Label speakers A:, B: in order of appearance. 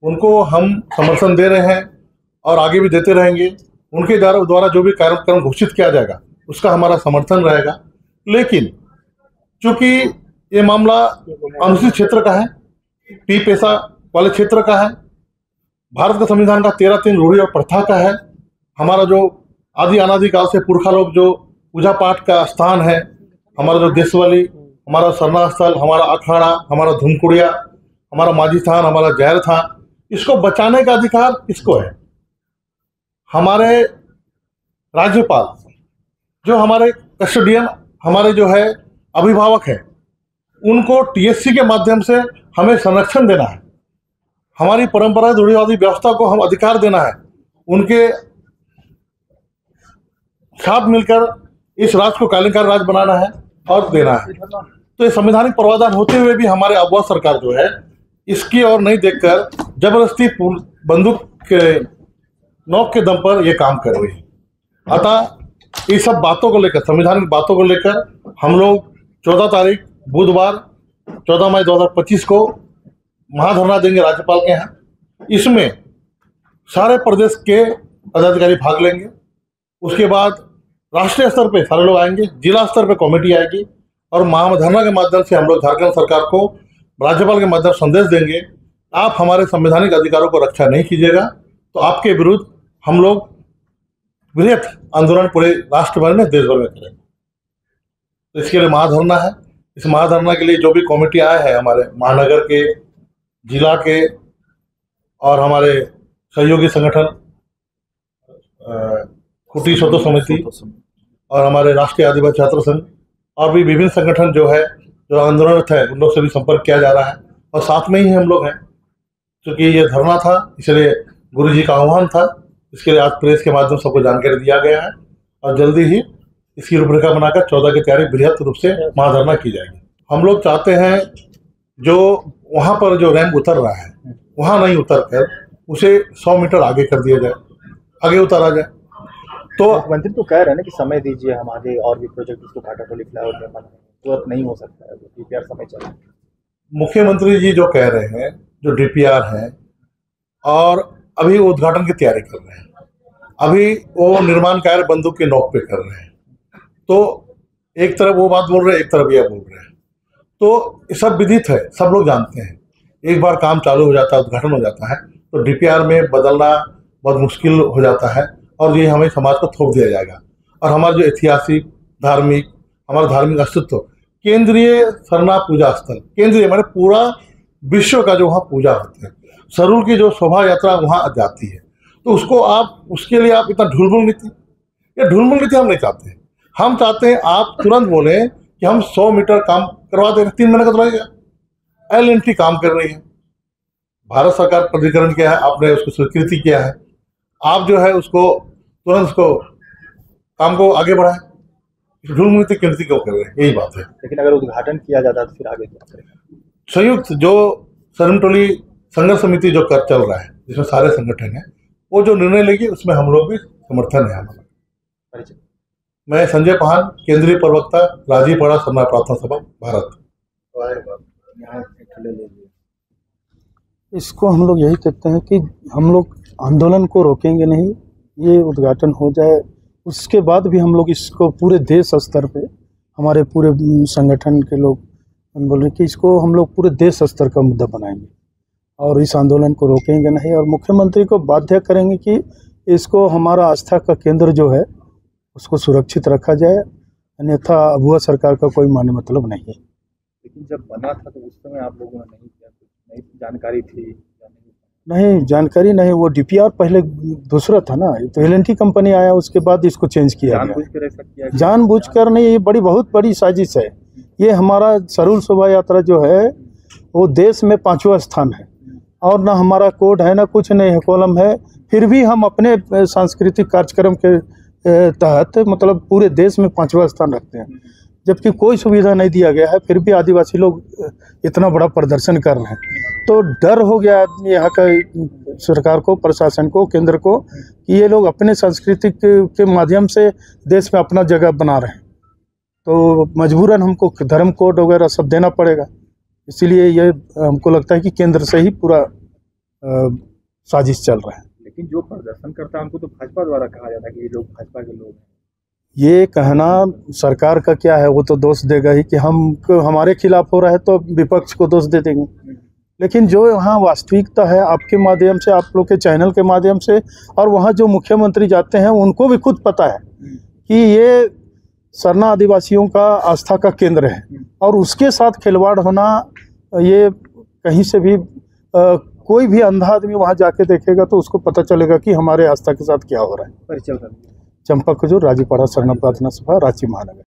A: उनको हम समर्थन दे रहे हैं और आगे भी देते रहेंगे। उनके द्वारा जो भी कार्यक्रम घोषित किया जाएगा उसका हमारा समर्थन रहेगा। लेकिन चूंकि ये मामला अनुसूचित क्षेत्र का है, पी पेशा वाले क्षेत्र का है, भारत का संविधान का 13(3) रूढ़ी और प्रथा का है, हमारा जो आदि अनादि काल से पुरखा लोग जो पूजा पाठ का स्थान है, हमारा जो देशवाली, हमारा सरना स्थल, हमारा अखाड़ा, हमारा धूमकुड़िया, हमारा माझी थान, हमारा जहर थान, इसको बचाने का अधिकार किसको है? हमारे राज्यपाल जो हमारे कस्टोडियन, हमारे जो है अभिभावक है, उनको टीएससी के माध्यम से हमें संरक्षण देना है। हमारी परंपरा रूढ़िवादी व्यवस्था को हम अधिकार देना है। उनके साथ मिलकर इस राज्य को कालीनकार राज्य बनाना है और देना है। तो ये संवैधानिक प्रावधान होते हुए भी हमारे अगवा सरकार जो है इसकी ओर नहीं देखकर जबरदस्ती बंदूक के नोक के दम पर यह काम कर रही है। अतः इस सब बातों को लेकर, संवैधानिक बातों को लेकर हम लोग 14 तारीख बुधवार 14 मई 2025 को महाधरना देंगे राज्यपाल के यहाँ। इसमें सारे प्रदेश के पदाधिकारी भाग लेंगे। उसके बाद राष्ट्रीय स्तर पे सारे लोग आएंगे, जिला स्तर पे कमेटी आएगी और महाधरना के माध्यम से हम लोग झारखंड सरकार को राज्यपाल के माध्यम संदेश देंगे, आप हमारे संवैधानिक अधिकारों को रक्षा नहीं कीजिएगा तो आपके विरुद्ध हम लोग बृहत आंदोलन पूरे राष्ट्र भर में, देश भर में करेंगे। तो इसके लिए महाधरना है। इस महाधरना के लिए जो भी कमेटी आए हैं, हमारे महानगर के, जिला के और हमारे सहयोगी संगठन खुटी स्वतंत्र समिति और हमारे राष्ट्रीय आदिवासी छात्र संघ और भी विभिन्न संगठन जो है, जो आंदोलनरत है, उन लोग से भी संपर्क किया जा रहा है और साथ में ही हम लोग हैं। क्योंकि ये धरना था, इसलिए गुरु जी का आह्वान था, इसके लिए आज प्रेस के माध्यम से सबको जानकारी दिया गया है और जल्दी ही इसकी रूपरेखा बनाकर 14 की तैयारी बृहत रूप से महाधरना की जाएगी। हम लोग चाहते हैं जो वहाँ पर जो रैंप उतर रहा है वहाँ नहीं उतर कर उसे 100 मीटर आगे कर दिया जाए, आगे उतारा जाए। तो
B: मुख्यमंत्री तो कह रहे हैं ना कि समय दीजिए, हम आगे और भी प्रोजेक्ट उसको घाटाटोली फ्लाईओवर में बनाएंगे, तुरंत नहीं हो सकता है, डीपीआर समय चला।
A: मुख्यमंत्री जी जो कह रहे हैं, जो डीपीआर है और अभी वो उद्घाटन की तैयारी कर रहे हैं, अभी वो निर्माण कार्य बंदूक के नोक पे कर रहे हैं। तो एक तरफ वो बात बोल रहे हैं, एक तरफ यह बोल रहे हैं। तो ये सब विदित है, सब लोग जानते हैं। एक बार काम चालू हो जाता है, उद्घाटन हो जाता है तो डीपीआर में बदलना बहुत मुश्किल हो जाता है और ये हमें समाज को थोप दिया जाएगा। और हमारा जो ऐतिहासिक, धार्मिक, हमारा धार्मिक अस्तित्व, केंद्रीय सरना पूजा स्थल, केंद्रीय माने पूरा विश्व का जो वहाँ पूजा होती है, सरूल की जो शोभा यात्रा वहाँ जाती है, तो उसको आप, उसके लिए आप इतना ढुलमुल नीति, ये ढुलमुल नीति हम नहीं चाहते हैं। हम चाहते हैं आप तुरंत बोले कि हम 100 मीटर काम करवा देंगे, 3 महीने का तो लगेगा। LNT काम कर रही है, भारत सरकार प्राधिकरण किया है, आपने उसको स्वीकृति किया है, आप जो है उसको तुरंत उसको काम को आगे बढ़ाएं। ढुलमुल नीति केंद्र क्यों कर रहे हैं, यही बात है।
B: लेकिन अगर उद्घाटन किया जाता तो फिर आगे क्या करेंगे?
A: संयुक्त जो सरमटोली संघर्ष समिति जो कर चल रहा है, जिसमें सारे संगठन है, वो जो निर्णय लेगी उसमें हम लोग भी समर्थन है हमारा। मैं संजय पाहन, केंद्रीय प्रवक्ता, राजीव पाड़ा सरना प्रार्थना सभा, भारत।
C: इसको हम लोग यही कहते हैं कि हम लोग आंदोलन को रोकेंगे नहीं, ये उद्घाटन हो जाए उसके बाद भी हम लोग इसको पूरे देश स्तर पे, हमारे पूरे संगठन के लोग हम बोल रहे हैं कि इसको हम लोग पूरे देश स्तर का मुद्दा बनाएंगे और इस आंदोलन को रोकेंगे नहीं और मुख्यमंत्री को बाध्य करेंगे कि इसको हमारा आस्था का केंद्र जो है उसको सुरक्षित रखा जाए, अन्यथा अगुआ सरकार का कोई माने मतलब नहीं है।
B: लेकिन जब बना था तो उस समय आप लोगों ने नहीं किया, नहीं जानकारी थी?
C: नहीं जानकारी नहीं, वो डीपीआर पहले दूसरा था ना, तो LNT कंपनी आया उसके बाद इसको चेंज किया गया। जानबूझकर नहीं, ये बहुत बड़ी साजिश है। ये हमारा सरूल शोभा यात्रा जो है वो देश में 5वां स्थान है और ना हमारा कोड है, ना कुछ नहीं है, कॉलम है, फिर भी हम अपने सांस्कृतिक कार्यक्रम के तहत मतलब पूरे देश में 5वां स्थान रखते हैं, जबकि कोई सुविधा नहीं दिया गया है, फिर भी आदिवासी लोग इतना बड़ा प्रदर्शन कर रहे हैं। तो डर हो गया यहाँ का सरकार को, प्रशासन को, केंद्र को कि ये लोग अपने संस्कृति के माध्यम से देश में अपना जगह बना रहे हैं, तो मजबूरन हमको धर्म कोड वगैरह सब देना पड़ेगा। इसीलिए ये हमको लगता है कि केंद्र से ही पूरा साजिश चल रहा है।
B: लेकिन जो प्रदर्शन करता है उनको तो भाजपा द्वारा कहा जाता है कि ये लोग भाजपा के लोग हैं।
C: ये कहना सरकार का क्या है, वो तो दोष देगा ही कि हमारे खिलाफ हो रहा है तो विपक्ष को दोष दे देंगे। लेकिन जो यहाँ वास्तविकता है, आपके माध्यम से, आप लोग के चैनल के माध्यम से, और वहाँ जो मुख्यमंत्री जाते हैं उनको भी खुद पता है कि ये सरना आदिवासियों का आस्था का केंद्र है, और उसके साथ खिलवाड़ होना, ये कहीं से भी कोई भी अंधा आदमी वहाँ जाके देखेगा तो उसको पता चलेगा कि हमारे आस्था के साथ क्या हो रहा है।
B: परिचय
C: चंपा खजूर, राजूपाड़ा सरना प्रार्थना सभा, रांची महानगर।